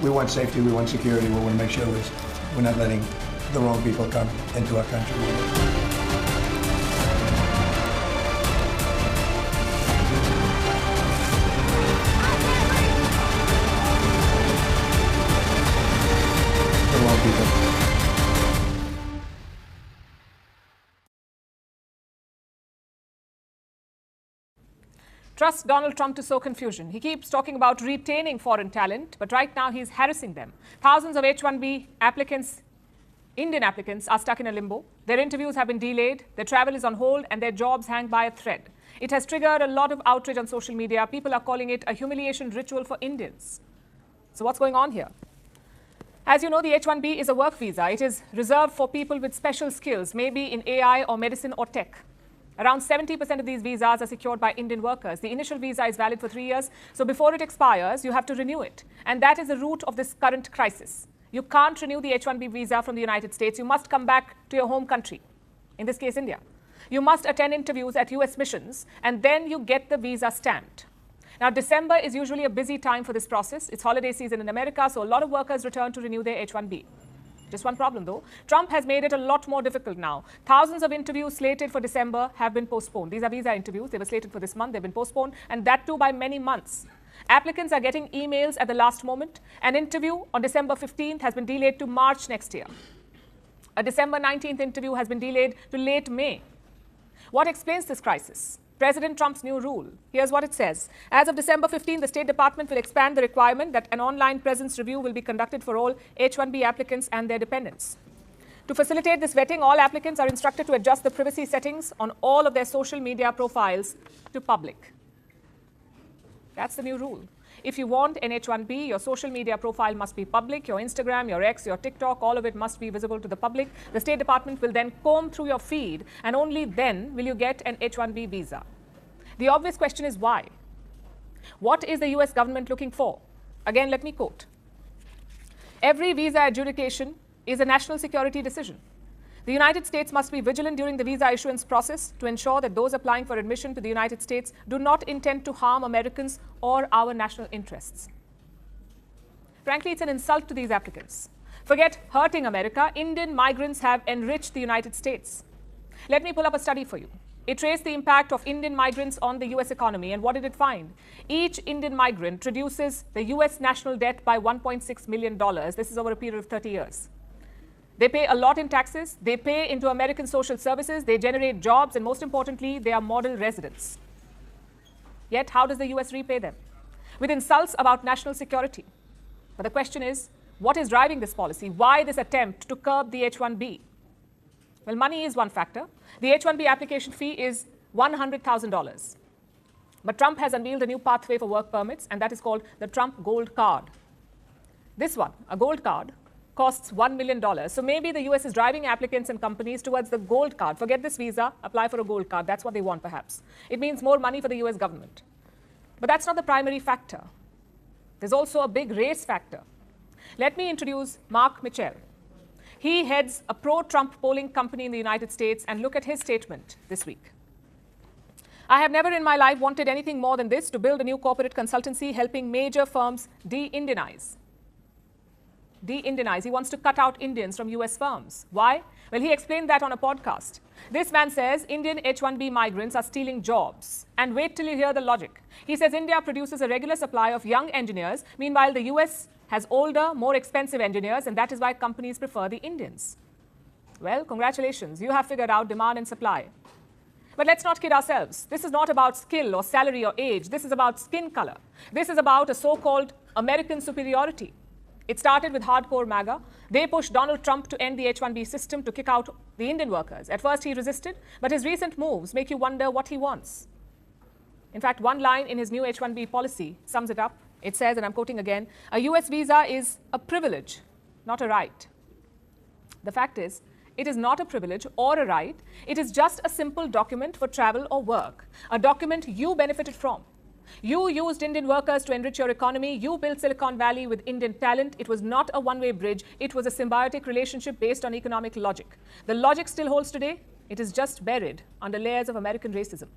We want safety, we want security. We want to make sure we're not letting the wrong people come into our country. The wrong people. Trust Donald Trump to sow confusion. He keeps talking about retaining foreign talent, but right now he's harassing them. Thousands of H1B applicants, Indian applicants, are stuck in a limbo. Their interviews have been delayed, their travel is on hold, and their jobs hang by a thread. It has triggered a lot of outrage on social media. People are calling it a humiliation ritual for Indians. So what's going on here? As you know, the H1B is a work visa. It is reserved for people with special skills, maybe in AI or medicine or tech. Around 70% of these visas are secured by Indian workers. The initial visa is valid for 3 years, so before it expires, you have to renew it. And that is the root of this current crisis. You can't renew the H1B visa from the United States. You must come back to your home country, in this case, India. You must attend interviews at US missions, and then you get the visa stamped. Now, December is usually a busy time for this process. It's holiday season in America, so a lot of workers return to renew their H1B. Just one problem, though. Trump has made it a lot more difficult now. Thousands of interviews slated for December have been postponed. These are visa interviews. They were slated for this month. They've been postponed, and that too by many months. Applicants are getting emails at the last moment. An interview on December 15th has been delayed to March next year. A December 19th interview has been delayed to late May. What explains this crisis? President Trump's new rule. Here's what it says. As of December 15, the State Department will expand the requirement that an online presence review will be conducted for all H1B applicants and their dependents. To facilitate this vetting, all applicants are instructed to adjust the privacy settings on all of their social media profiles to public. That's the new rule. If you want an H1B, your social media profile must be public. Your Instagram, your X, your TikTok, all of it must be visible to the public. The State Department will then comb through your feed, and only then will you get an H1B visa. The obvious question is why? What is the US government looking for? Again, let me quote. Every visa adjudication is a national security decision. The United States must be vigilant during the visa issuance process to ensure that those applying for admission to the United States do not intend to harm Americans or our national interests. Frankly, it's an insult to these applicants. Forget hurting America. Indian migrants have enriched the United States. Let me pull up a study for you. It traced the impact of Indian migrants on the US economy, and what did it find? Each Indian migrant reduces the US national debt by $1.6 million. This is over a period of 30 years. They pay a lot in taxes, they pay into American social services, they generate jobs, and most importantly, they are model residents. Yet, how does the US repay them? With insults about national security. But the question is, what is driving this policy? Why this attempt to curb the H1B? Well, money is one factor. The H1B application fee is $100,000. But Trump has unveiled a new pathway for work permits, and that is called the Trump Gold Card. This one, a gold card, costs $1 million. So maybe the US is driving applicants and companies towards the gold card. Forget this visa, apply for a gold card. That's what they want, perhaps. It means more money for the US government. But that's not the primary factor. There's also a big race factor. Let me introduce Mark Mitchell. He heads a pro-Trump polling company in the United States, and look at his statement this week. I have never in my life wanted anything more than this, to build a new corporate consultancy helping major firms de-Indianize. De-Indianize. He wants to cut out Indians from US firms. Why? Well, he explained that on a podcast. This man says Indian H1B migrants are stealing jobs. And wait till you hear the logic. He says India produces a regular supply of young engineers. Meanwhile, the US has older, more expensive engineers, and that is why companies prefer the Indians. Well, congratulations. You have figured out demand and supply. But let's not kid ourselves. This is not about skill or salary or age. This is about skin color. This is about a so-called American superiority. It started with hardcore MAGA. They pushed Donald Trump to end the H1B system to kick out the Indian workers. At first, he resisted, but his recent moves make you wonder what he wants. In fact, one line in his new H1B policy sums it up. It says, and I'm quoting again, a US visa is a privilege, not a right. The fact is, it is not a privilege or a right. It is just a simple document for travel or work, a document you benefited from. You used Indian workers to enrich your economy. You built Silicon Valley with Indian talent. It was not a one-way bridge. It was a symbiotic relationship based on economic logic. The logic still holds today. It is just buried under layers of American racism.